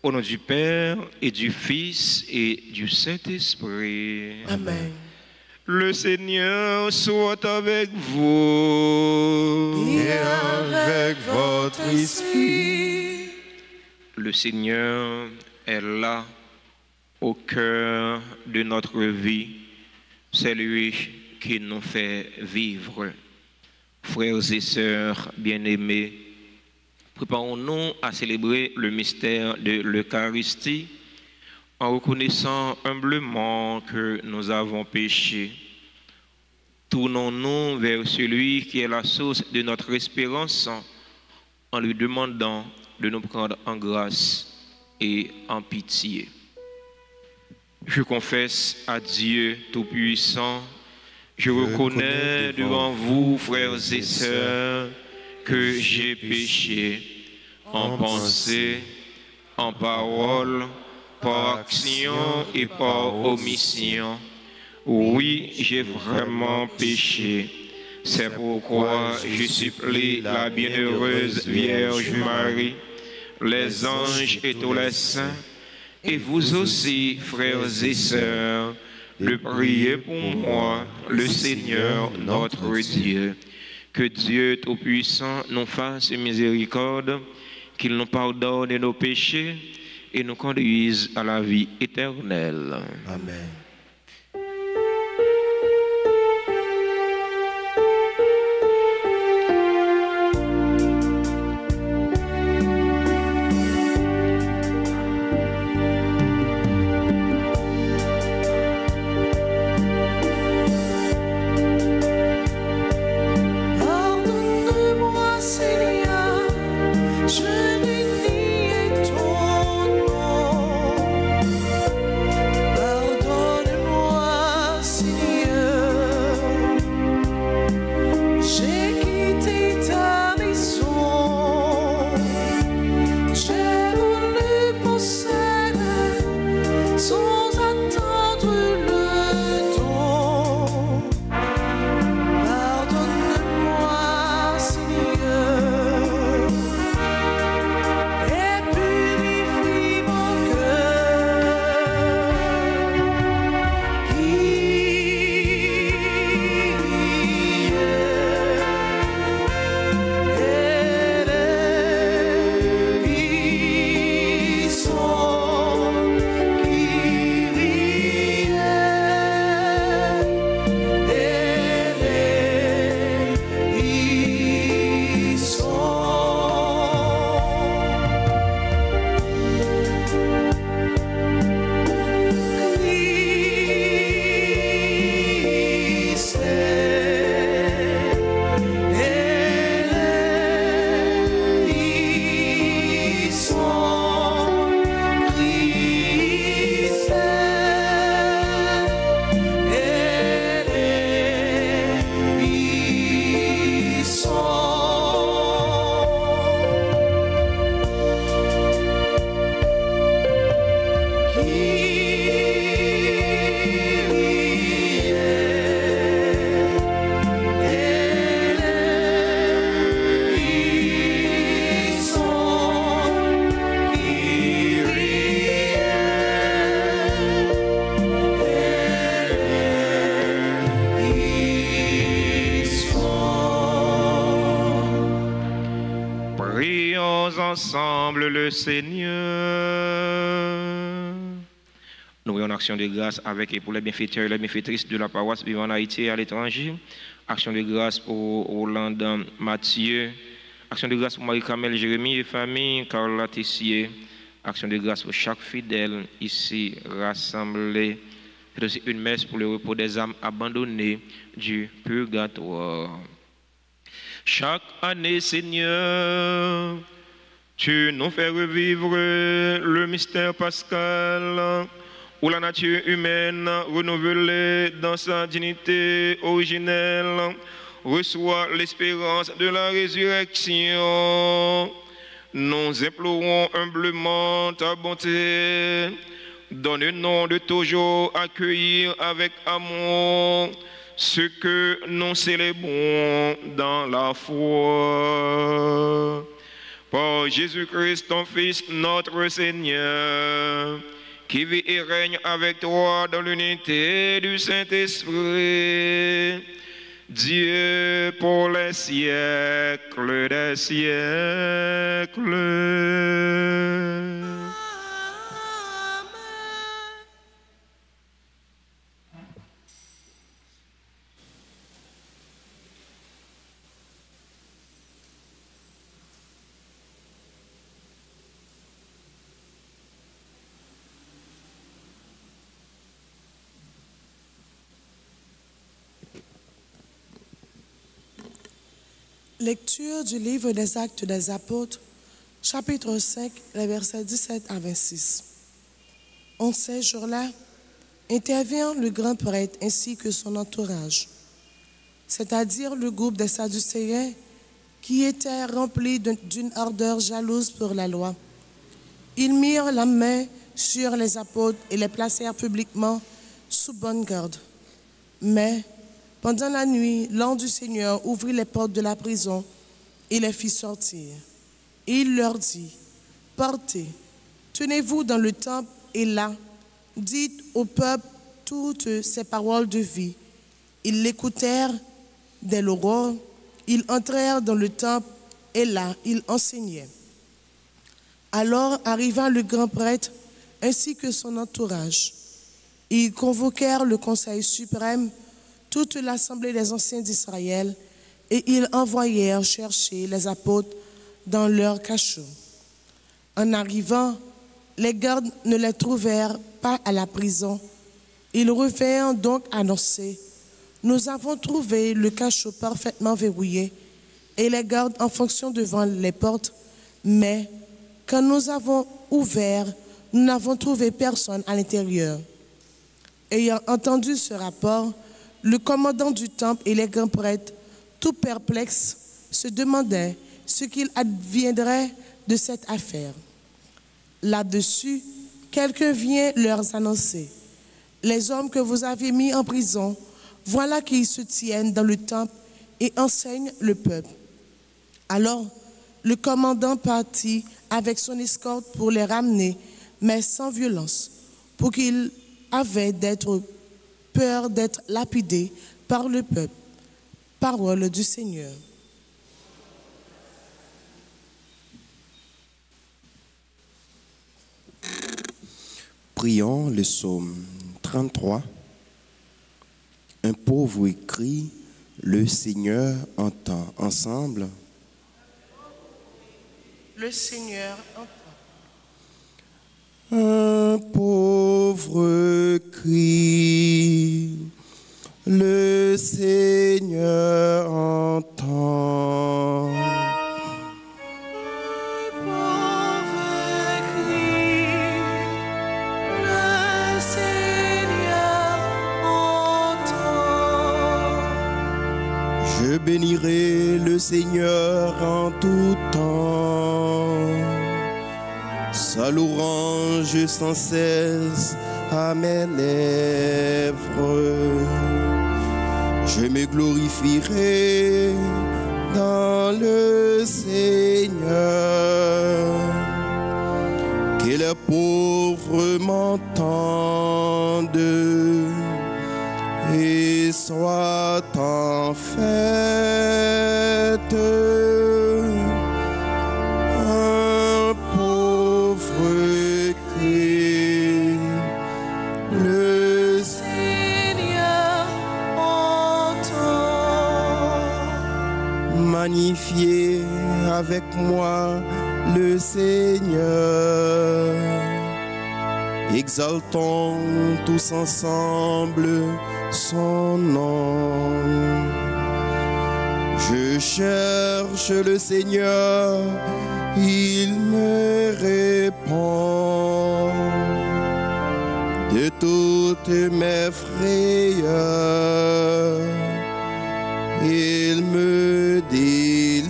Au nom du Père et du Fils et du Saint-Esprit. Amen. Le Seigneur soit avec vous. Et avec votre esprit. Le Seigneur est là, au cœur de notre vie. C'est lui qui nous fait vivre. Frères et sœurs bien-aimés, préparons-nous à célébrer le mystère de l'Eucharistie en reconnaissant humblement que nous avons péché. Tournons-nous vers celui qui est la source de notre espérance en lui demandant de nous prendre en grâce et en pitié. Je confesse à Dieu Tout-Puissant, je reconnais devant vous, frères et sœurs, que j'ai péché en pensée, en parole, par action et par omission. Oui, j'ai vraiment péché. C'est pourquoi je supplie la bienheureuse Vierge Marie, les anges et tous les saints, et vous aussi, frères et sœurs, de prier pour moi, le Seigneur notre Dieu. Que Dieu Tout-Puissant nous fasse miséricorde, qu'il nous pardonne nos péchés et nous conduise à la vie éternelle. Amen. Ensemble le Seigneur. Nous voyons action de grâce avec et pour les bienfaiteurs et les bienfaitrices de la paroisse vivant en Haïti et à l'étranger. Action de grâce pour Roland Mathieu. Action de grâce pour Marie-Camille Jérémie et famille, Carla Tessier. Action de grâce pour chaque fidèle ici rassemblé. C'est aussi une messe pour le repos des âmes abandonnées du purgatoire. Chaque année, Seigneur, tu nous fais revivre le mystère pascal où la nature humaine, renouvelée dans sa dignité originelle, reçoit l'espérance de la résurrection. Nous implorons humblement ta bonté. Donne-nous de toujours accueillir avec amour ce que nous célébrons dans la foi. Par Jésus-Christ, ton Fils, notre Seigneur, qui vit et règne avec toi dans l'unité du Saint-Esprit, Dieu pour les siècles des siècles. Lecture du livre des Actes des Apôtres, chapitre 5, les versets 17 à 26. En ces jours-là, intervient le grand prêtre ainsi que son entourage, c'est-à-dire le groupe des Sadducéens qui étaient remplis d'une ardeur jalouse pour la loi. Ils mirent la main sur les apôtres et les placèrent publiquement sous bonne garde. Mais pendant la nuit, l'ange du Seigneur ouvrit les portes de la prison et les fit sortir. Et il leur dit, « Partez, tenez-vous dans le temple et là, dites au peuple toutes ces paroles de vie. » Ils l'écoutèrent dès l'aurore, ils entrèrent dans le temple et là, ils enseignaient. Alors arriva le grand prêtre ainsi que son entourage. Ils convoquèrent le conseil suprême, toute l'assemblée des anciens d'Israël, et ils envoyèrent chercher les apôtres dans leur cachot. En arrivant, les gardes ne les trouvèrent pas à la prison. Ils revinrent donc annoncer, « Nous avons trouvé le cachot parfaitement verrouillé et les gardes en fonction devant les portes, mais quand nous avons ouvert, nous n'avons trouvé personne à l'intérieur. » Ayant entendu ce rapport, le commandant du temple et les grands prêtres, tout perplexes, se demandaient ce qu'il adviendrait de cette affaire. Là-dessus, quelqu'un vient leur annoncer, « Les hommes que vous avez mis en prison, voilà qu'ils se tiennent dans le temple et enseignent le peuple. » Alors, le commandant partit avec son escorte pour les ramener, mais sans violence, pour qu'il avait peur d'être lapidé par le peuple. Parole du Seigneur. Prions le psaume 33. Un pauvre cri, le Seigneur entend. Ensemble. Le Seigneur entend. Un pauvre cri, le Seigneur entend. Un pauvre cri, le Seigneur entend. Je bénirai le Seigneur en tout temps. Sa louange sans cesse à mes lèvres. Je me glorifierai dans le Seigneur. Que les pauvres m'entendent et soient en fête. Magnifiez avec moi le Seigneur. Exaltons tous ensemble son nom. Je cherche le Seigneur, il me répond. De toutes mes frayeurs, il me délivre.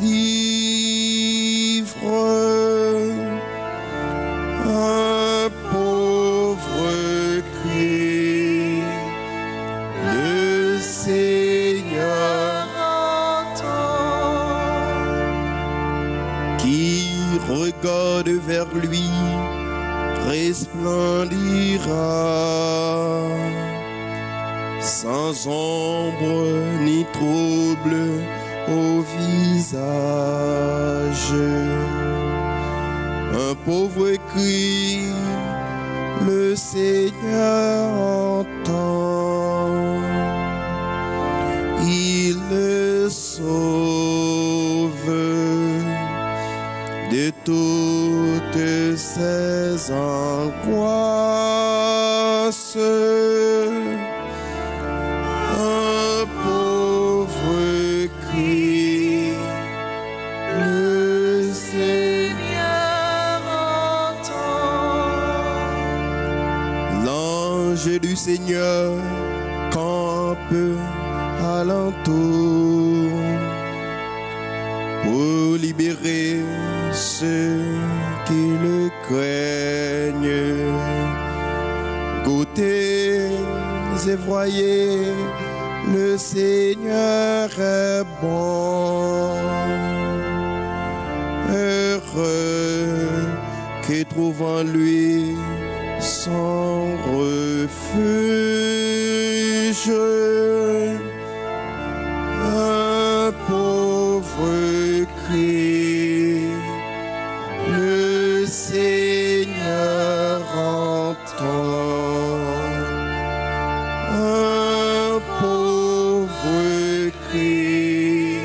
Un pauvre cri, le Seigneur entend. Qui regarde vers lui, resplendira, sans ombre ni trouble au visage. Un pauvre cri, le Seigneur entend, il le sauve de toutes ses angoisses. Un pauvre cri, le Seigneur entend. L'ange du Seigneur campe alentour pour libérer ceux qui le craignent. Goûtez et voyez, le Seigneur est bon. Heureux qui trouve en lui son refuge. Un pauvre cri, le Seigneur entend. Un pauvre cri,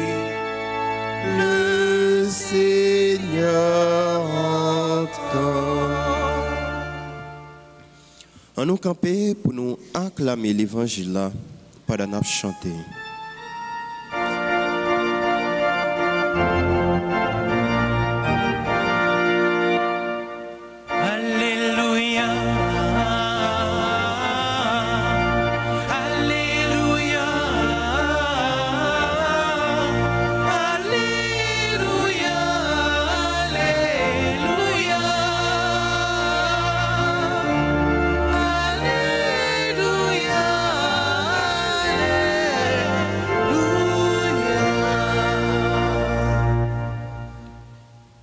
le Seigneur entend. En nous camper pour nous acclamer l'évangile là, pendant nous chanter.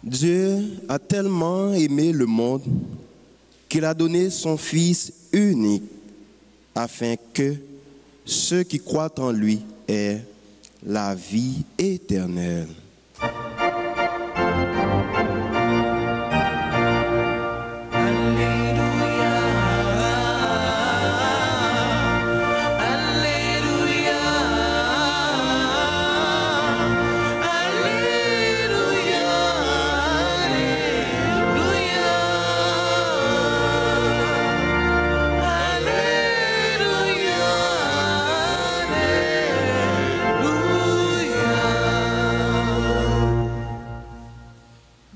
Dieu a tellement aimé le monde qu'il a donné son Fils unique afin que ceux qui croient en lui aient la vie éternelle.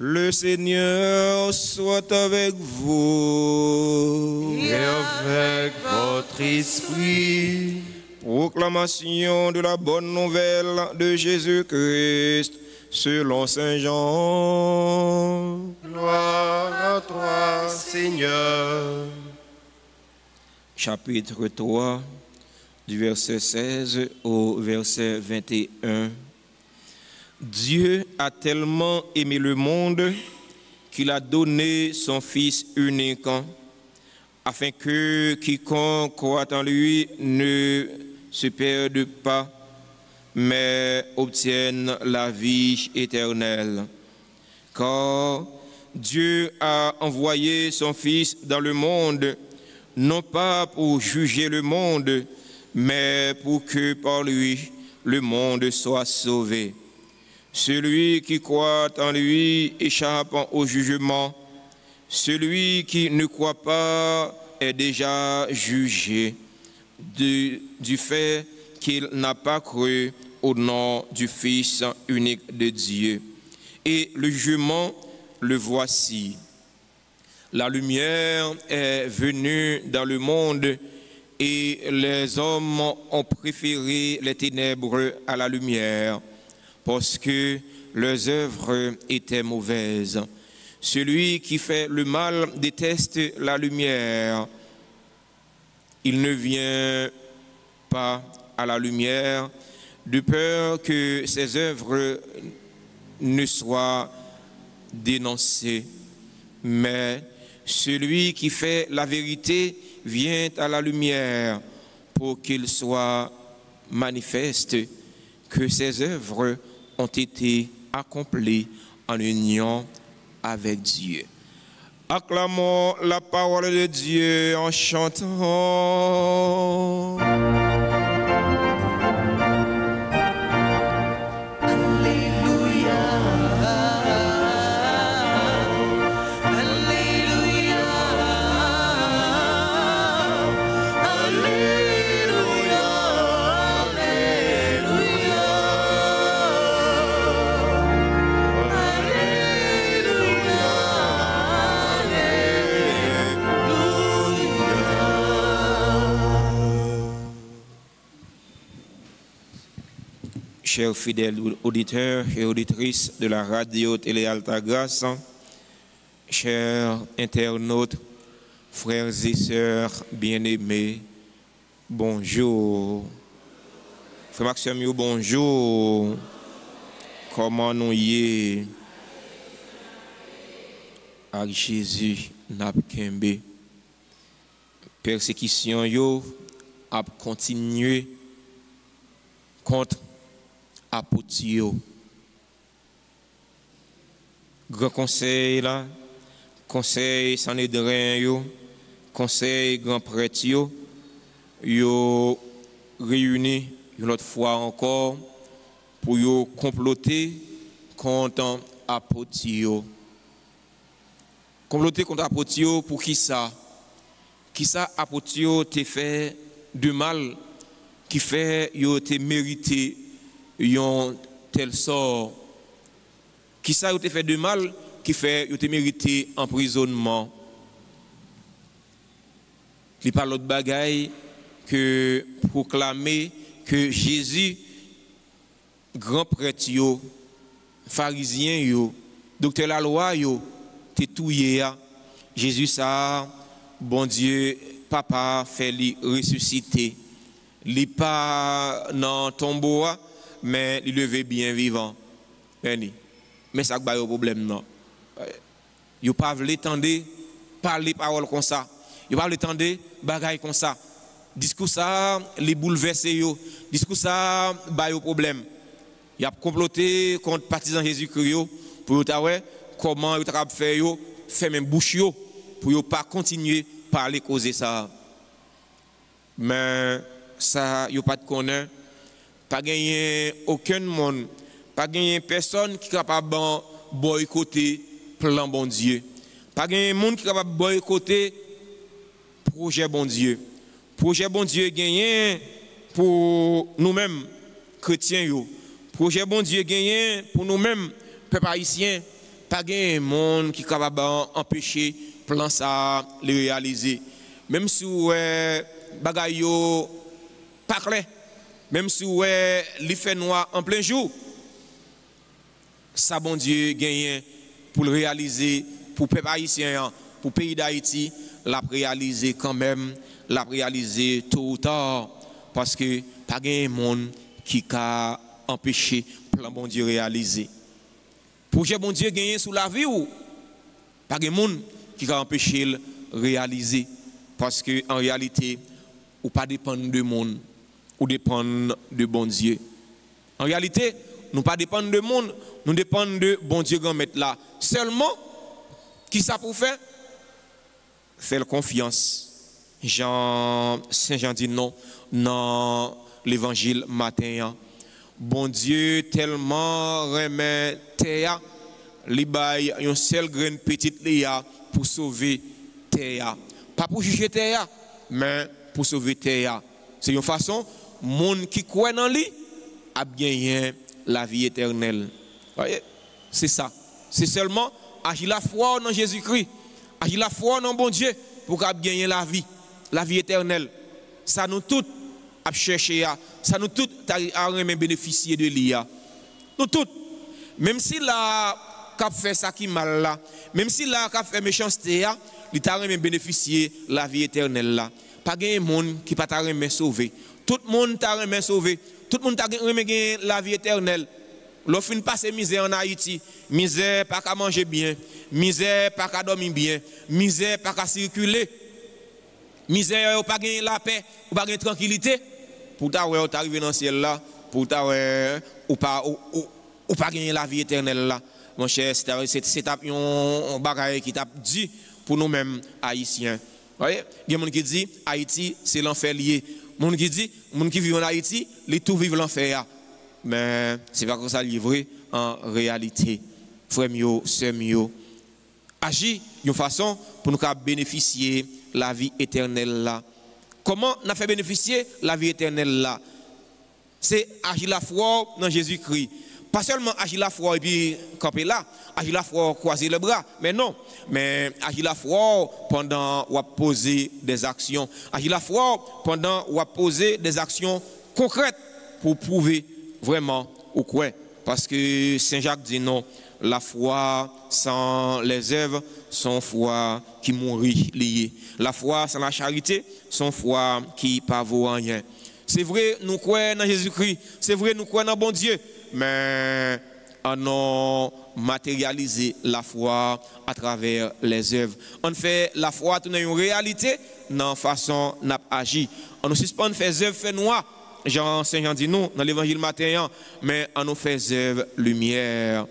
Le Seigneur soit avec vous et avec votre esprit. Proclamation de la bonne nouvelle de Jésus-Christ selon Saint Jean. Gloire à toi, Seigneur. Chapitre 3, du verset 16 au verset 21. Dieu a tellement aimé le monde qu'il a donné son Fils unique, afin que quiconque croit en lui ne se perde pas, mais obtienne la vie éternelle. Car Dieu a envoyé son Fils dans le monde, non pas pour juger le monde, mais pour que par lui le monde soit sauvé. Celui qui croit en lui échappe au jugement. Celui qui ne croit pas est déjà jugé du fait qu'il n'a pas cru au nom du Fils unique de Dieu. Et le jugement, le voici. La lumière est venue dans le monde et les hommes ont préféré les ténèbres à la lumière, parce que leurs œuvres étaient mauvaises. Celui qui fait le mal déteste la lumière. Il ne vient pas à la lumière de peur que ses œuvres ne soient dénoncer. Mais celui qui fait la vérité vient à la lumière pour qu'il soit manifeste que ses œuvres ont été accomplies en union avec Dieu. Acclamons la parole de Dieu en chantant. Chers fidèles auditeurs et auditrices de la radio Télé Altagrace, chers internautes, frères et sœurs bien-aimés, bonjour. Frère Maxime, bonjour. Comment nous y est? Avec Jésus, n'a pas persécution yo a continué contre apôtres. Grand conseil là, conseil Sanhédrin yo, conseil grand prêtre yo réuni une autre fois encore pour yo comploter contre apôtres. Comploter contre apôtres pour qui ça? Qui ça apôtres te fait de mal, qui fait yo te mérité yon tel sort? Qui ça te fait de mal, qui fait yo te mérité emprisonnement? Il parle d'autre bagaille que proclamer que Jésus, grand prêtre yo, pharisien yo, docteur la loi yo, te touye ya. Jésus ça, bon Dieu, papa fait lui ressusciter. Li pas dans tombeau, mais il levé bien vivant. Mais ça pas de problème non. Yo pas vle tande parler parole comme ça. Yo pas vle tande bagaille comme ça. Discours ça les bouleverser yo. Discours ça ba yo problème. Y a comploté contre partisans Jésus-Christ pour yo ouais comment yo t'a faire yo faire même bouche yo pour yo pas continuer parler causer ça. Mais ça yo pas de connaître, pas gagner aucun monde, pas gagner personne qui capable boycotter plan bon Dieu, pas gagner monde qui capable boycotter projet bon Dieu. Projet bon Dieu gagné pour nous-mêmes chrétiens yo. Projet bon Dieu gagné pour nous-mêmes peuple haïtien, pas gagner monde qui capable empêcher plan ça le réaliser. Même si bagay yo pas clair, même si li fait noir en plein jour, ça bon Dieu gagne pour le réaliser pour peuple haïtien, pour pays d'Haïti, l'a réaliser quand même, l'a réaliser tôt ou tard, parce que pas gagne monde qui a empêché plan bon Dieu réaliser. Projet bon Dieu gagne sous la vie ou pas gagne monde qui a empêché le réaliser, parce que en réalité ou pas dépendre de monde, ou dépendre de bon Dieu. En réalité, nous pas dépendre de monde, nous dépendons de bon Dieu grand maître là. Seulement, qui ça pour faire? Faire confiance. Saint Jean dit non dans l'évangile matin. Bon Dieu tellement remet terre, li bay une seule graine petite lia pour sauver terre. Pas pour juger terre, mais pour sauver terre. C'est une façon, monde qui croit dans lui a gagné la vie éternelle. Voyez, c'est ça. C'est seulement agir la foi dans Jésus-Christ, agir la foi dans bon Dieu pour gagner la vie éternelle. Ça nous tous à chercher, ça nous tous à bénéficier de l'IA. Nous tous, même si la cap fait ça qui mal là, même si la cap fait méchanceté, il t'a bénéficier la vie éternelle là. Pas de monde qui pas t'a sauver. Tout le monde t'a sauver. Tout le monde t'a la vie éternelle. l'offre une passe misère en Haïti, misère pas qu'à manger bien, misère pas qu'à dormir bien, misère pas qu'à circuler, misère pas gagner la paix, ou pas gagner tranquillité. Pour ta ouais, t'arriver dans le ciel là, pour ta ouais, ou pas gagner la vie éternelle là. Mon cher, c'est un bagage qui t'a dit pour nous-mêmes haïtiens. Vous voyez, il y a des gens qui disent Haïti, c'est l'enfer lié. Moun qui dit, moun qui vit en Haïti, les tout vivent l'enfer. Mais c'est pas comme ça livré en réalité. Frère mio, sœur mio, agir d'une façon pour nous bénéficier la vie éternelle là. Comment on a fait bénéficier la vie éternelle là? C'est agir la foi dans Jésus-Christ. Pas seulement agir la foi et puis camper là, agir la foi, croiser les bras, mais non. Mais agir la foi pendant ou poser des actions. Agir la foi pendant ou poser des actions concrètes pour prouver vraiment ou quoi. Parce que Saint Jacques dit non, la foi sans les œuvres, son foi qui mourit lié. La foi sans la charité, son foi qui ne vaut rien. C'est vrai, nous croyons dans Jésus-Christ. C'est vrai, nous croyons dans bon Dieu. Mais on a matérialisé la foi à travers les œuvres. On fait la foi dans une réalité, dans la façon dont on agit. On nous suspend faire œuvres fait noir. Jean Saint Jean dit nous dans l'évangile Matthéen, mais on nous fait œuvres lumière.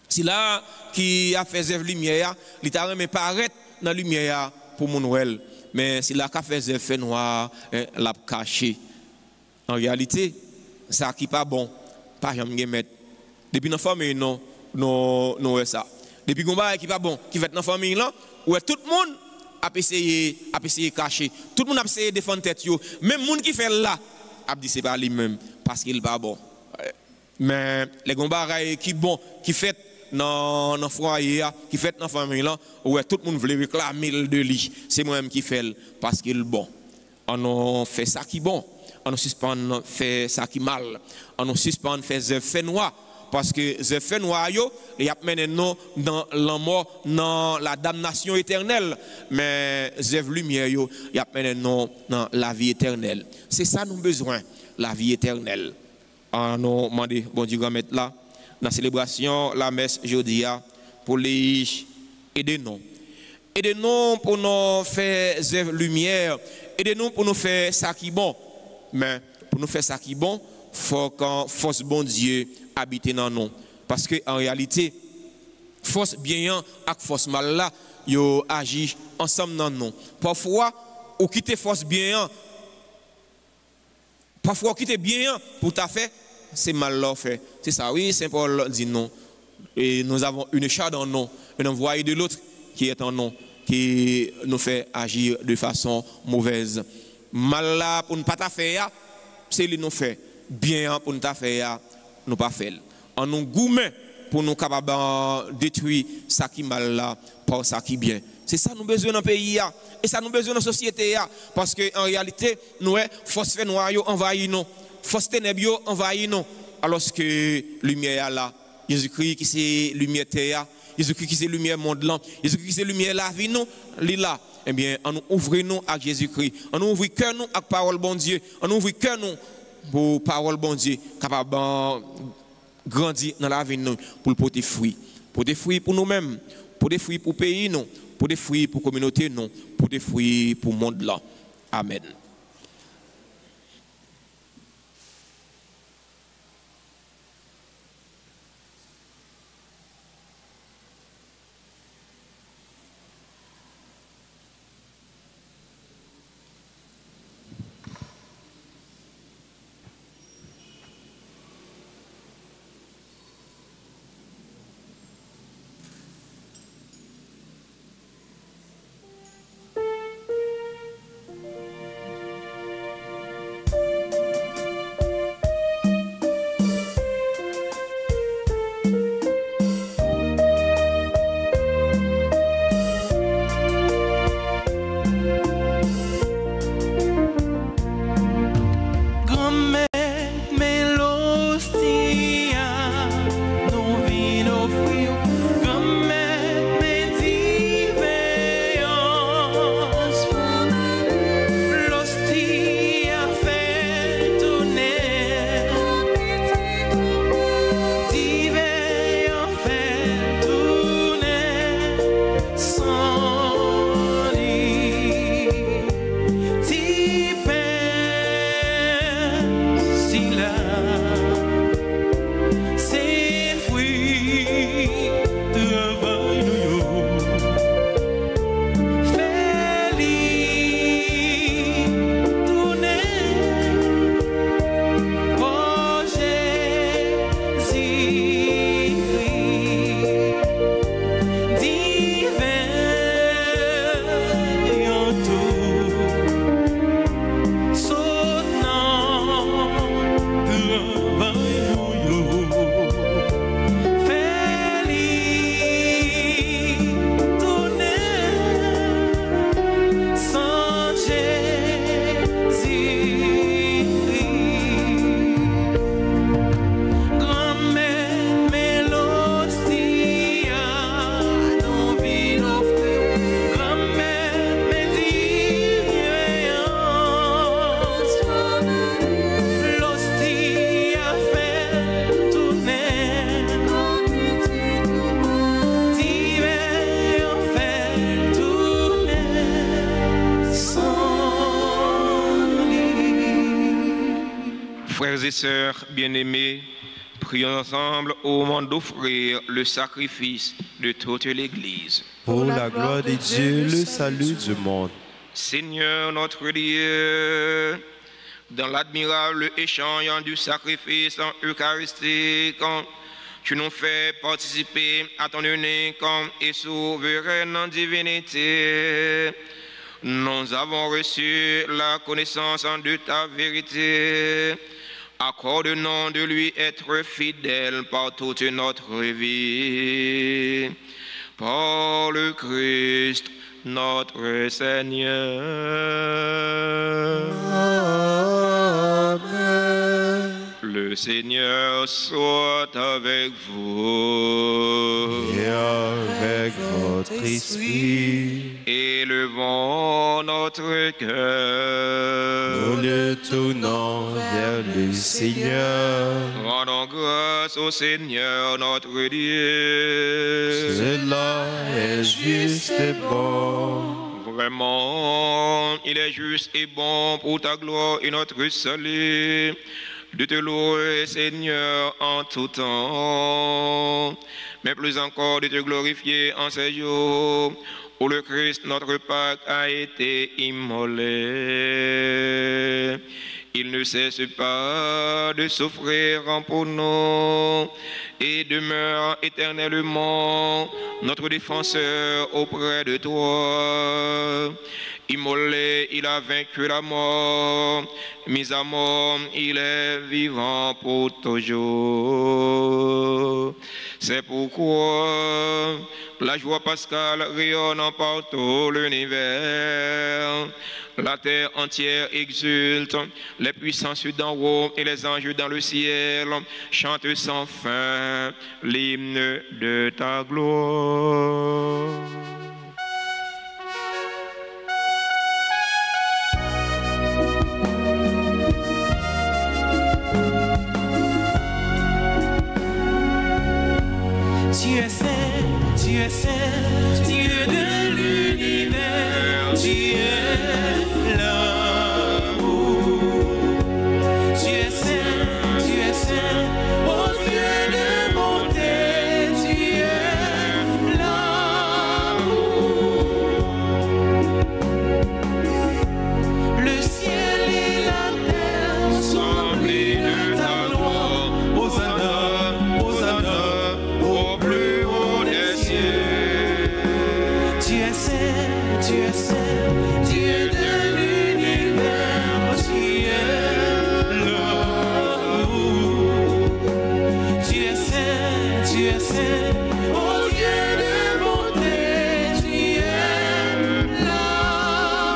Si là qui a fait œuvre lumière, il t'a remis paraître dans la lumière pour mon Noël. Mais si là qui a fait œuvre fait noir, l'a caché. En réalité, ça qui pas bon. Pas jamais mettre depuis dans famille non ça depuis qu'on qui pas bon qui fait dans famille là où tout le monde a essayé cacher tout le monde a essayé défendre tête yo même monde qui fait là a dit c'est pas lui même parce qu'il pas bon mais les combats qui bon qui fait dans foyer qui fait dans famille là où tout le monde veut réclamer de lui c'est moi même qui fait parce qu'il bon on fait ça qui bon on nous suspend faire ça qui mal on nous suspend faire œuvre fait noir parce que œuvre fait noir yo y a mené nous dans la mort dans la damnation éternelle mais œuvre lumière yo y a mené nous dans la vie éternelle c'est ça nous besoin la vie éternelle on nous demander bon Dieu mettre là dans la célébration la messe jeudi pour les aider-nous pour nous faire œuvre lumière aidez-nous pour nous faire ça qui bon. Mais pour nous faire ça qui est bon, il faut qu'un force bon Dieu habite dans nous. Parce qu'en réalité, force bien et force mal là, ils agissent ensemble dans nous. Parfois, on quitte force bien, parfois on quitte bien pour ta fait, c'est mal là fait. C'est ça, oui, Saint Paul dit non. Et nous avons une charge dans nous, un envoyé de l'autre qui est en nous, qui nous fait agir de façon mauvaise. Mal là pour ne pas faire, c'est lui nous fait. Bien pour ne pas faire, nous pas faire. On nous gourmet pour nous capables de détruire ça qui mal là par ça qui bien. C'est ça nous besoin dans le pays et ça nous besoin dans la société parce que en réalité nous force fait noir envahit nous, force ténèbres envahit nous alors que lumière là, Jésus-Christ qui c'est lumière terre, Jésus-Christ qui c'est lumière monde là, Jésus-Christ qui c'est lumière la vie nous, là. Eh bien, on nous ouvre nous avec Jésus-Christ. On nous ouvre cœur nous avec parole bon Dieu. On nous ouvre cœur nous pour parole bon Dieu, capable de grandir dans la vie nous pour porter fruit. Pour des fruits pour nous-mêmes, pour des fruits pour le pays nous, pour des fruits pour la communauté nous, pour des fruits pour le monde là. Amen. Frères et sœurs bien-aimés, prions ensemble au moment d'offrir le sacrifice de toute l'Église. Pour la gloire de Dieu, le salut du monde. Seigneur notre Dieu, dans l'admirable échange du sacrifice eucharistique, tu nous fais participer à ton unique et souveraine divinité. Nous avons reçu la connaissance de ta vérité. Accorde-nous de lui être fidèle par toute notre vie. Par le Christ, notre Seigneur. Amen. Le Seigneur soit avec vous. Et avec votre esprit, Élevons notre cœur. nous le tournons vers le Seigneur. Rendons grâce au Seigneur notre Dieu. Cela est juste et bon. Vraiment, il est juste et bon pour ta gloire et notre salut de te louer, Seigneur, en tout temps, mais plus encore de te glorifier en ces jours où le Christ, notre Pâque, a été immolé. Il ne cesse pas de souffrir pour nous et demeure éternellement notre défenseur auprès de toi. Immolé, il a vaincu la mort. Mis à mort, il est vivant pour toujours. C'est pourquoi la joie pascale rayonne par tout l'univers. La terre entière exulte, les puissances d'en haut et les anges dans le ciel chantent sans fin l'hymne de ta gloire. Tu es saint, Dieu de l'univers, tu es l'amour. Tu es saint, oh Dieu de bonté, tu es l'amour. Le ciel et la terre sont remplis de ta gloire. Hosanna, Hosanna. Tu es saint, Dieu de l'univers, tu es l'amour. Tu es saint, oh Dieu de bonté, tu es l'amour.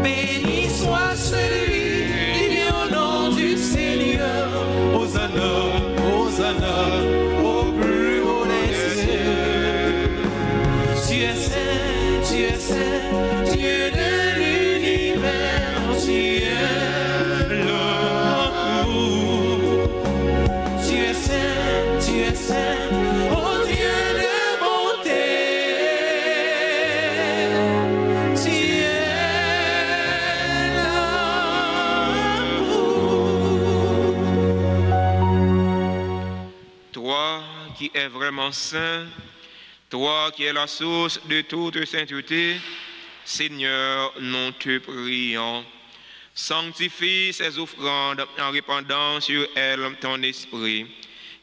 Béni soit celui qui vient au nom du Seigneur. Hosanna, Hosanna, au plus haut des cieux. Tu es saint, Dieu de l'univers, tu es l'amour. Tu es saint, oh Dieu de bonté, tu es Toi qui es vraiment saint, toi qui es la source de toute sainteté, Seigneur, nous te prions. Sanctifie ces offrandes en répandant sur elles ton esprit,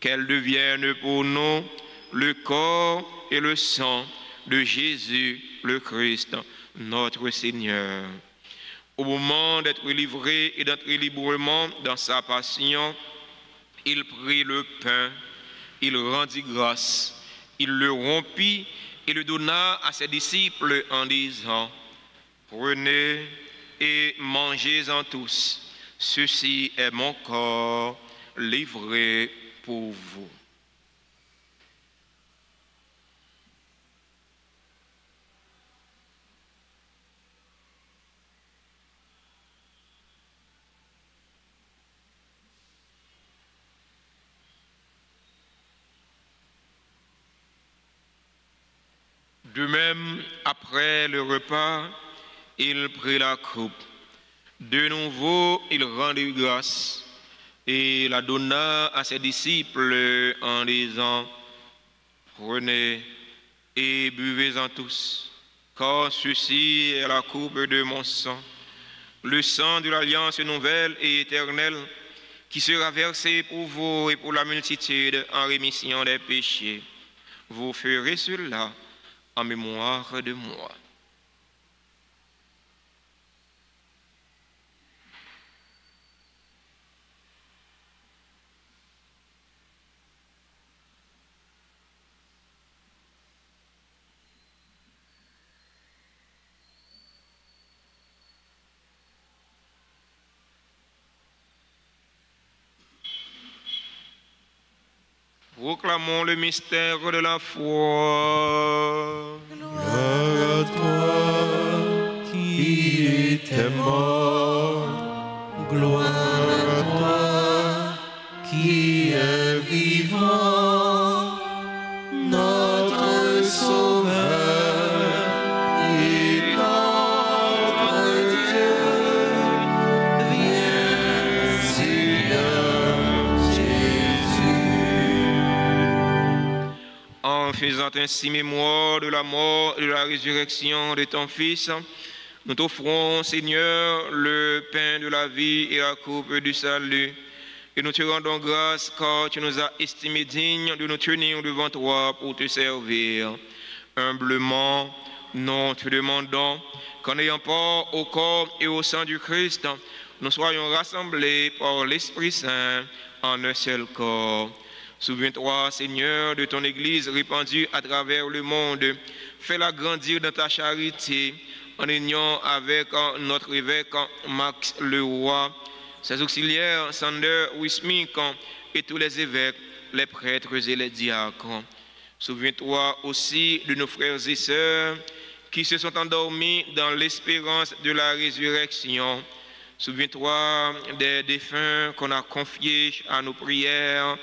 qu'elles deviennent pour nous le corps et le sang de Jésus le Christ, notre Seigneur. Au moment d'être livré et d'entrer librement dans sa passion, il prit le pain, il rendit grâce, il le rompit et le donna à ses disciples en disant: Prenez et mangez-en tous, ceci est mon corps livré pour vous. De même, après le repas, il prit la coupe. De nouveau, il rendit grâce et la donna à ses disciples en disant, prenez et buvez-en tous, car ceci est la coupe de mon sang, le sang de l'alliance nouvelle et éternelle, qui sera versé pour vous et pour la multitude en rémission des péchés. Vous ferez cela en mémoire de moi. Proclamons le mystère de la foi. Gloire à toi qui étais mort. Gloire à toi qui es vivant. Notre Sauveur et notre Dieu. Viens, Seigneur Jésus. En faisant ainsi mémoire de la mort et de la résurrection de ton Fils, nous t'offrons, Seigneur, le pain de la vie et la coupe du salut. Et nous te rendons grâce car tu nous as estimés dignes de nous tenir devant toi pour te servir. Humblement, nous te demandons qu'en ayant part au corps et au sang du Christ, nous soyons rassemblés par l'Esprit Saint en un seul corps. Souviens-toi, Seigneur, de ton Église répandue à travers le monde. Fais-la grandir dans ta charité, en union avec notre évêque Max Leroy, ses auxiliaires Sander Wismik et tous les évêques, les prêtres et les diacres. Souviens-toi aussi de nos frères et sœurs qui se sont endormis dans l'espérance de la résurrection. Souviens-toi des défunts qu'on a confiés à nos prières.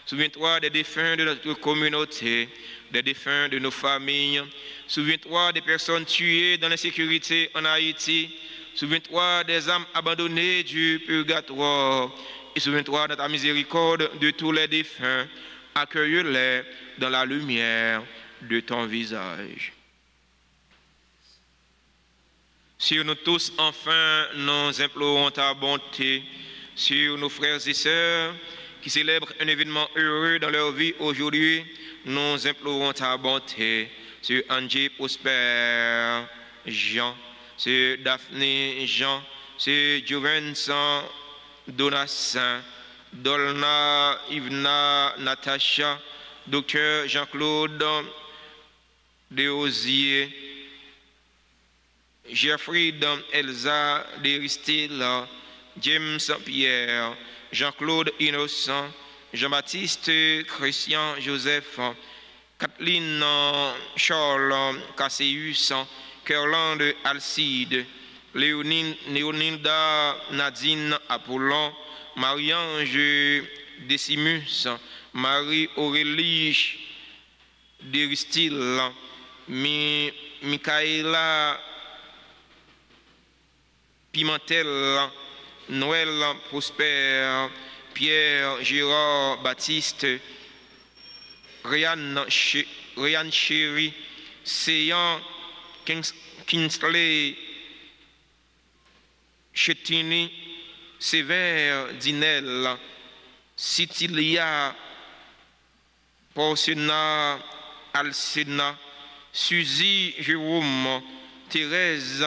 Souviens-toi des défunts de notre communauté, des défunts de nos familles. Souviens-toi des personnes tuées dans l'insécurité en Haïti. Souviens-toi des âmes abandonnées du purgatoire. Et souviens-toi de ta miséricorde de tous les défunts. Accueille-les dans la lumière de ton visage. Sur nous tous, enfin, nous implorons ta bonté. Sur nos frères et sœurs qui célèbrent un événement heureux dans leur vie aujourd'hui, nous implorons ta bonté. Sur Angie Prosper Jean, sur Daphné Jean, sur Jovensan Donassin, Dolna Ivna Natacha, Docteur Jean-Claude Deosier, Jeffrey Elsa Deristil, James Pierre, Jean-Claude Innocent, Jean-Baptiste Christian Joseph, Kathleen Charles Casseus, Kerland Alcide, Léonida Nadine Apollon, Marie-Ange Decimus, Marie-Aurélie Deristil, Michaela Pimentel, Noël Prosper, Pierre Gérard Baptiste, Ryan Chéry, Seyan Kingsley Chetini, Sévère Dinel, Citilia Porcena Alcena, Suzy Jérôme, Thérèse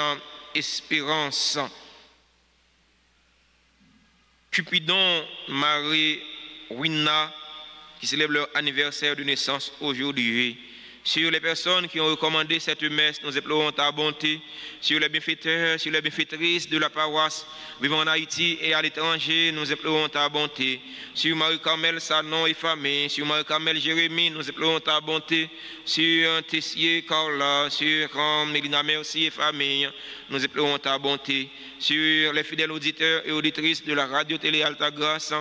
Espérance, Cupidon Marie Wina, qui célèbrent leur anniversaire de naissance aujourd'hui. Sur les personnes qui ont recommandé cette messe, nous implorons ta bonté. Sur les bienfaiteurs, sur les bienfaitrices de la paroisse vivant en Haïti et à l'étranger, nous implorons ta bonté. Sur Marie-Carmel Sanon et famille, sur Marie-Carmel Jérémie, nous implorons ta bonté. Sur Tessier Carla, sur Mélina Merci et famille, nous implorons ta bonté. sur les fidèles auditeurs et auditrices de la radio-télé Alta Grâce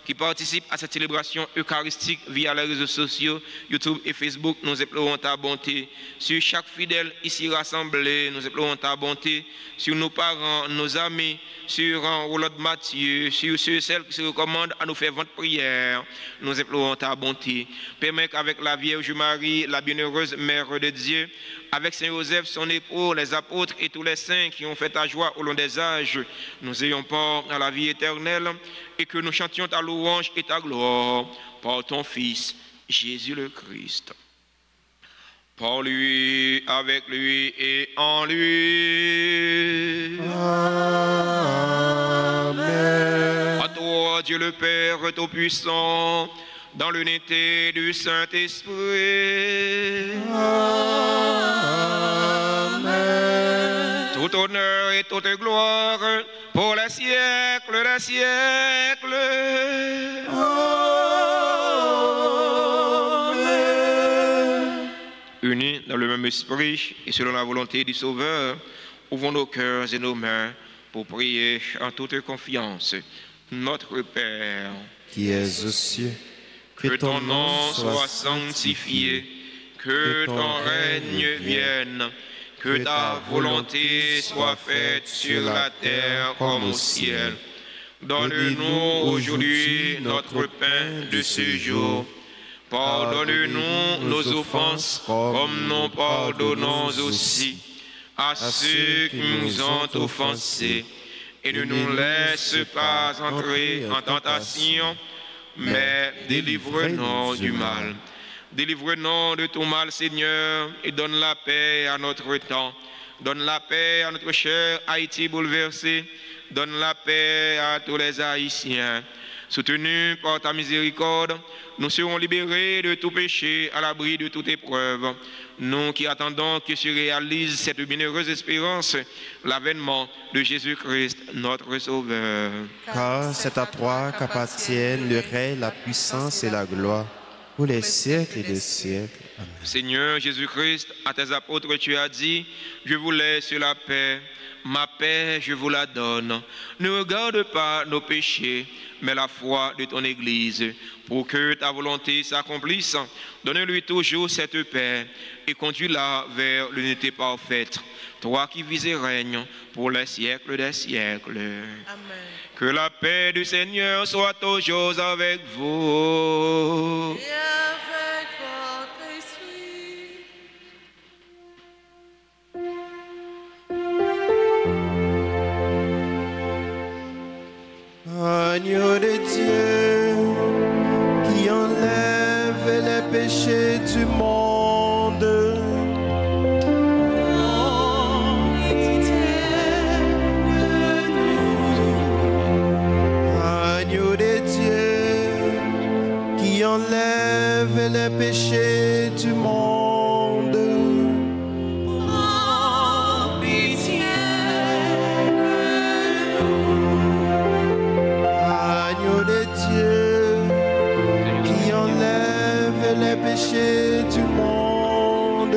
qui participent à cette célébration eucharistique via les réseaux sociaux, YouTube et Facebook. Nous implorons ta bonté. Sur chaque fidèle ici rassemblé, nous implorons ta bonté. Sur nos parents, nos amis, sur Roland Mathieu, sur ceux et celles qui se recommandent à nous faire votre prière, nous implorons ta bonté. Permets qu'avec la Vierge Marie, la bienheureuse Mère de Dieu, avec Saint Joseph, son époux, les apôtres et tous les saints qui ont fait ta joie au long des âges, nous ayons part à la vie éternelle et que nous chantions ta louange et ta gloire par ton Fils, Jésus le Christ. Par lui, avec lui et en lui. Amen. À toi, Dieu le Père Tout-Puissant, dans l'unité du Saint-Esprit. Amen. Tout honneur et toute gloire pour les siècles des siècles. Unis dans le même esprit et selon la volonté du Sauveur, ouvrons nos cœurs et nos mains pour prier en toute confiance. Notre Père, Qui es aux cieux, que ton nom soit sanctifié, que ton règne vienne, que ta volonté soit faite sur la terre comme au ciel. Donne-nous aujourd'hui notre pain de ce jour. Pardonne-nous nos offenses comme nous pardonnons aussi à ceux qui nous ont offensés. Et ne nous laisse pas entrer en tentation, mais délivre-nous du mal. Délivre-nous de tout mal, Seigneur, et donne la paix à notre temps. Donne la paix à notre cher Haïti bouleversé. Donne la paix à tous les Haïtiens. Soutenus par ta miséricorde, nous serons libérés de tout péché, à l'abri de toute épreuve. Nous qui attendons que se réalise cette bienheureuse espérance, l'avènement de Jésus-Christ, notre Sauveur. Car c'est à toi qu'appartiennent le règne, la puissance et la gloire, pour les siècles et des siècles. Amen. Seigneur Jésus-Christ, à tes apôtres tu as dit, je vous laisse la paix, ma paix je vous la donne. Ne regarde pas nos péchés, mais la foi de ton Église, pour que ta volonté s'accomplisse. Donne-lui toujours cette paix et conduis-la vers l'unité parfaite. Toi qui vis et règnes pour les siècles des siècles. Amen. Que la paix du Seigneur soit toujours avec vous. Et avec votre esprit. Agneau de Dieu, qui enlève les péchés du monde. Agneau de Dieu, qui enlève les péchés du monde. Agneau de Dieu, qui enlève les péchés du monde.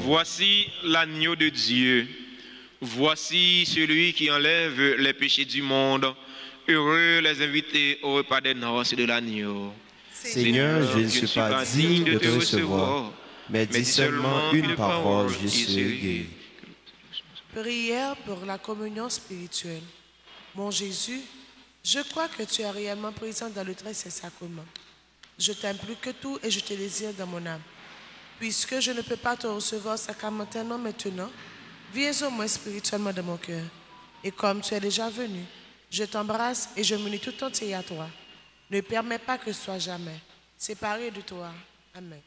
Voici l'agneau de Dieu. Voici celui qui enlève les péchés du monde. Heureux les invités au repas des noces de l'agneau. Seigneur, je ne suis pas digne de te recevoir, mais dis seulement une parole, je serai guéri. Prière pour la communion spirituelle. Mon Jésus, je crois que tu es réellement présent dans le très saint sacrement. Je t'aime plus que tout et je te désire dans mon âme. Puisque je ne peux pas te recevoir sacramentellement maintenant, viens au moins spirituellement dans mon cœur. Et comme tu es déjà venu, je t'embrasse et je m'unis tout entier à toi. Ne permets pas que je sois jamais séparé de toi. Amen.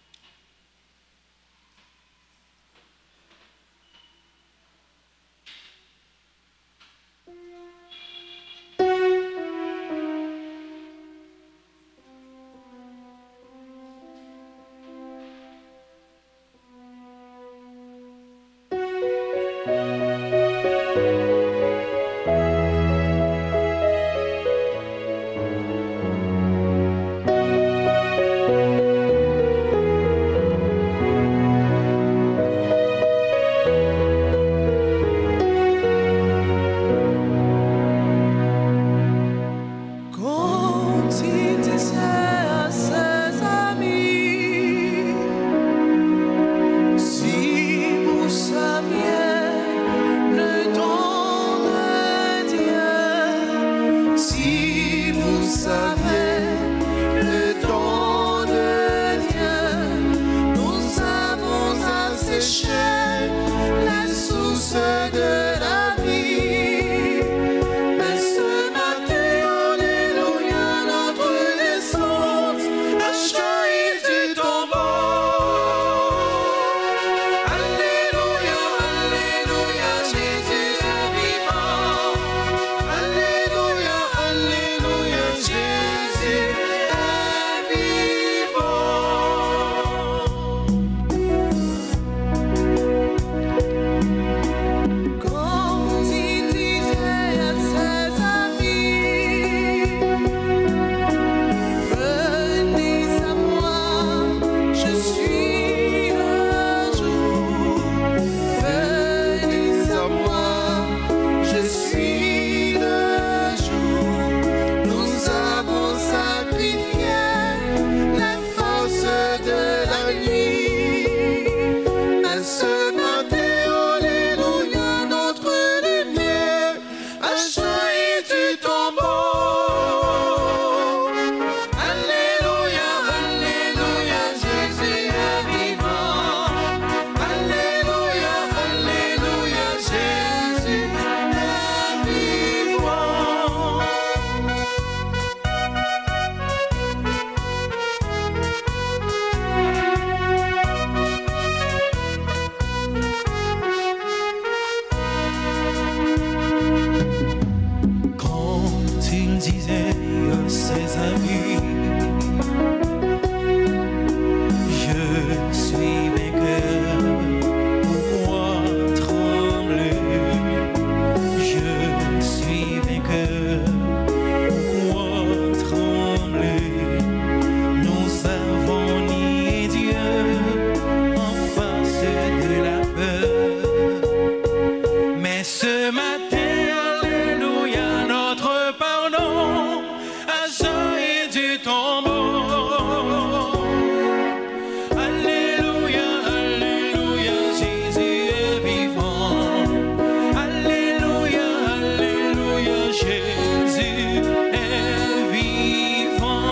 saviez le don de Dieu, nous avons asséché la source de la vie. Mais ce matin, alléluia, notre naissance a jailli du tombeau. Alléluia, alléluia, Jésus est vivant. Alléluia, alléluia, Jésus est vivant. Quand il disait à ses amis, venez à moi, je suis le jour. Venez à moi, je suis le jour. Nous avons sacrifié la force de la nuit. Mais ce matin, alléluia, notre lumière a jailli du tombeau. Alléluia, alléluia, Jésus est vivant. Alléluia, alléluia, Jésus est vivant. Quand il disait à ses amis, je suis vainqueur, pourquoi trembler? Je suis vainqueur, pourquoi trembler? Nous avons nié Dieu en face de la peur. Mais ce matin, alléluia, notre pardon a jailli du tombeau. Alléluia, alléluia, Jésus est vivant. Alléluia, alléluia, Jésus est vivant.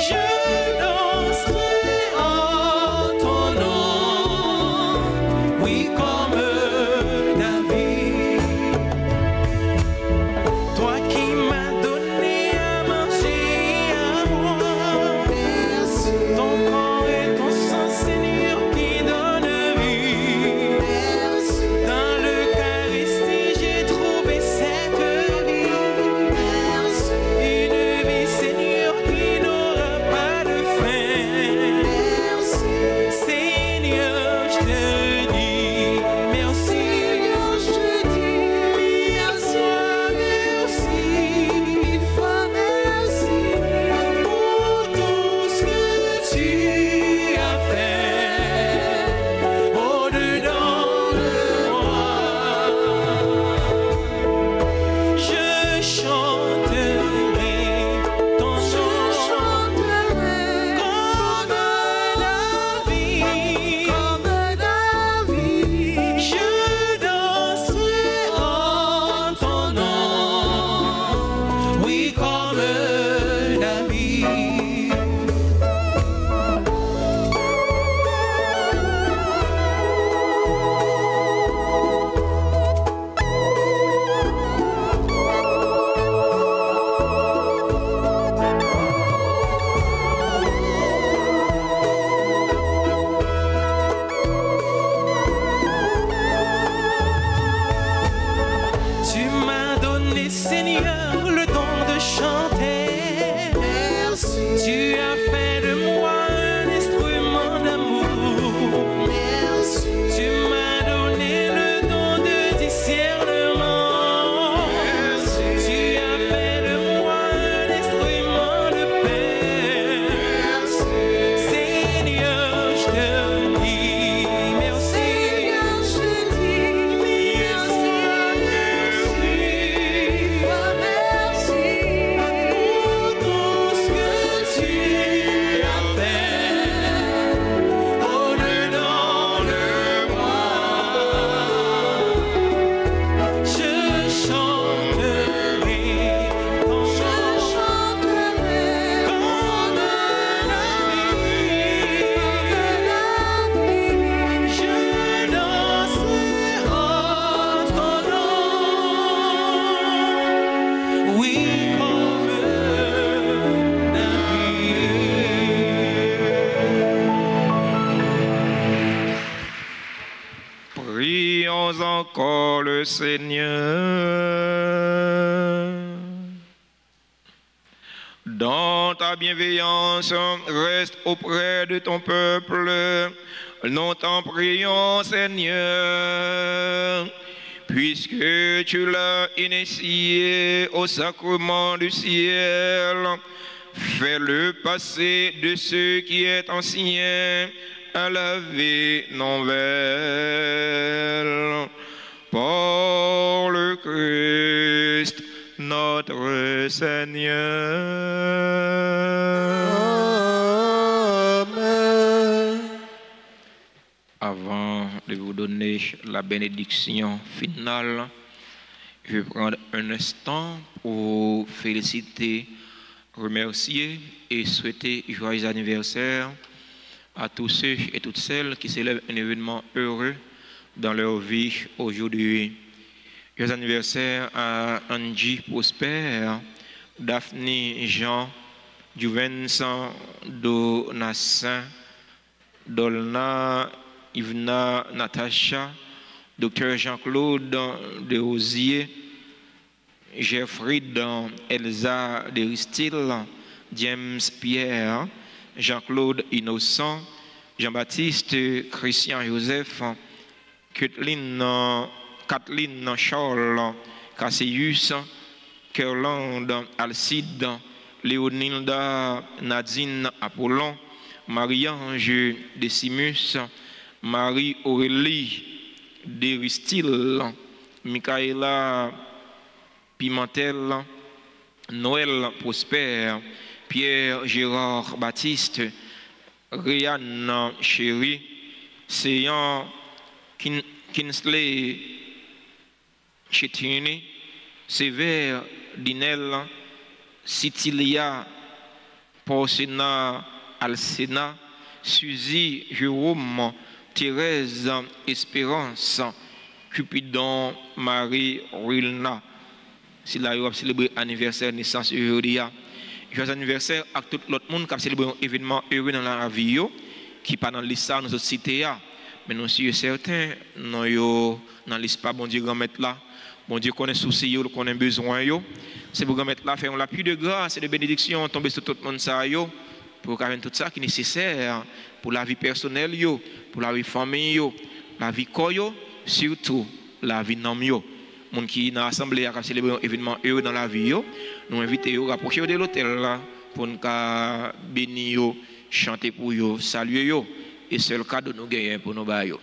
Je danserai encore le Seigneur. Dans ta bienveillance, reste auprès de ton peuple. Nous t'en prions, Seigneur, puisque tu l'as initié au sacrement du ciel. Fais-le passer de ce qui est ancien à la vie nouvelle. Par le Christ, notre Seigneur. Amen. Avant de vous donner la bénédiction finale, je vais prendre un instant pour féliciter, remercier et souhaiter joyeux anniversaire à tous ceux et toutes celles qui célèbrent un événement heureux dans leur vie aujourd'hui. Joyeux anniversaire à Angie Prosper, Daphne Jean, Vincent Donassin, Dolna Ivna Natacha, Dr Jean-Claude Desrosiers, Gerfried Elsa Deristil, James Pierre, Jean-Claude Innocent, Jean-Baptiste Christian Joseph, Kathleen Charles, Cassius, Kerland Alcide, Léonilda Nadine Apollon, Marie-Ange Decimus, Marie-Aurélie Deristil, Michaela Pimentel, Noël Prosper, Pierre Gérard Baptiste, Réanne Chéri, Séan Kinsley Chetini, Sévère Dinel, Citilia Porcena Alcena, Suzy Jérôme, Thérèse Espérance, Cupidon Marie Rilna. Si la yo a célébré anniversaire naissance aujourd'hui, joyeux anniversaire à tout l'autre monde qui a célébré un événement heureux dans la vie qui pas dans liste ça nous autres cités mais nous sommes certains non yo dans liste pas bon Dieu grand mettre là bon Dieu connaît souci yo connaît besoin yo c'est pour grand mettre là faire la pluie de grâce et de bénédiction tomber sur tout le monde ça yo pour faire tout ça qui est nécessaire pour la vie personnelle yo pour la vie famille yo la vie corps yo surtout la vie nom yo monde qui dans l'assemblée a célébré un événement heureux dans la vie yo nous inviter yo rapprocher de l'hôtel là pour nous bénir yo chanter pour yo saluer yo et c'est le cadeau nous gagnons pour nous ba yo.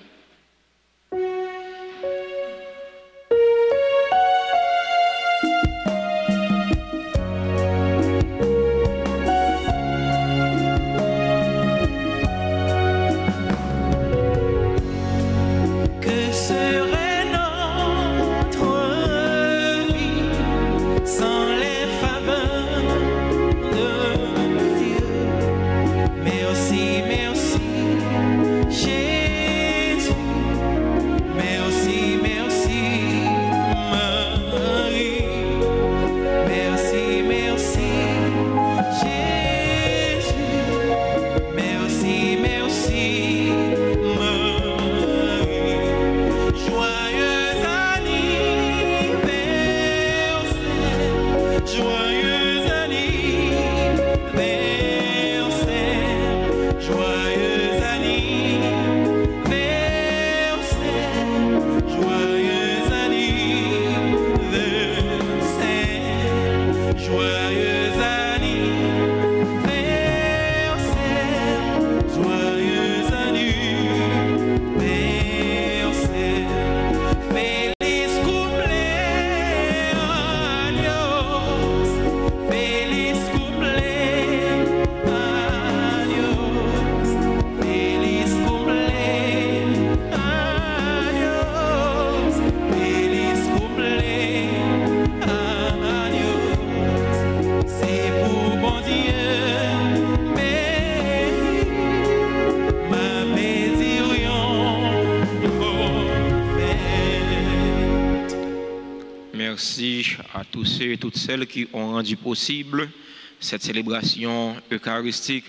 Merci à tous ceux et toutes celles qui ont rendu possible cette célébration eucharistique.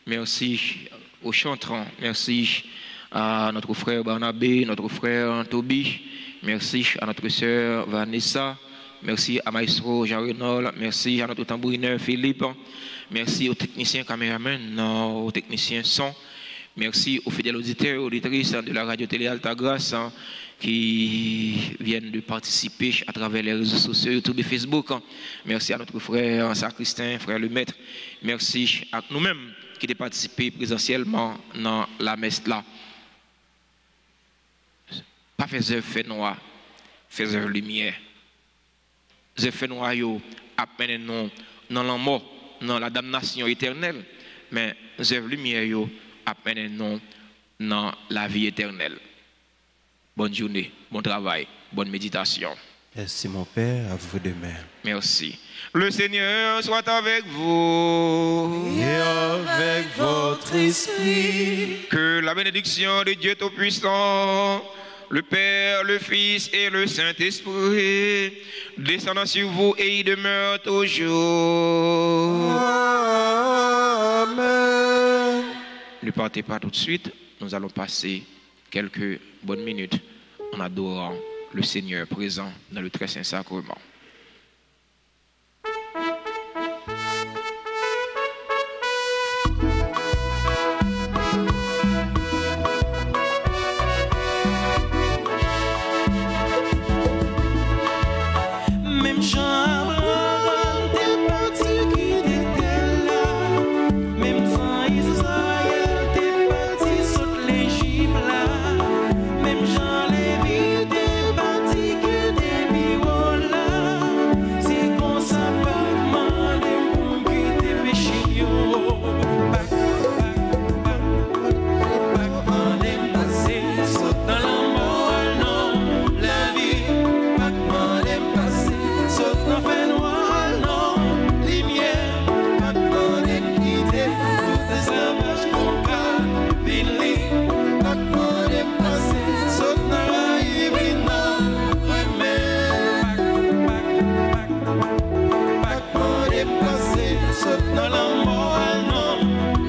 Merci aux chantants. Merci à notre frère Barnabé, notre frère Toby, Merci à notre sœur Vanessa. Merci à Maestro Jean-Renol. Merci à notre tambourineur Philippe. Merci aux techniciens caméramans, aux techniciens son. Merci aux fidèles auditeurs et auditrices de la radio-télé Alta Grâce qui viennent de participer à travers les réseaux sociaux, YouTube et Facebook. Merci à notre frère Sacristain, frère le maître. Merci à nous-mêmes qui avons participé présentiellement dans la messe là. Pas faire fait noir, faire lumière. Les faits noirs appellent nous dans la mort, dans la damnation éternelle, mais les lumière appellent nous dans la vie éternelle. Bonne journée, bon travail, bonne méditation. Merci mon Père, à vous demain. Merci. Le Seigneur soit avec vous. Et avec votre esprit. Que la bénédiction de Dieu Tout-Puissant, le Père, le Fils et le Saint-Esprit descendant sur vous et y demeure toujours. Amen. Ne partez pas tout de suite, nous allons passer quelques bonnes minutes en adorant le Seigneur présent dans le très saint sacrement. Même Jean-Abraham t'es parti qui était là. Même temps Israël t'es parti saute l'Égypte là. Même Jean Lévi t'es parti qui était bureau là. C'est comme ça pas demander pour quitter péché yo. Pas demander passer saute dans la mort non la vie. Pas demander passer saute dans fait noir, non, lumière, pas demander quitter, tout esclavage mon cas, vili, pas demander passer, saute dans la divina, remède, pas demander passer, saute dans la mort, non,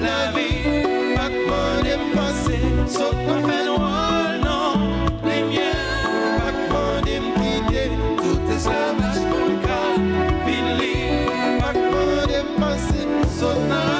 la vie, pas demander passer, saute dans fait noir, non, lumière, pas demander quitter, tout esclavage mon cas, vili, pas demander passer, saute dans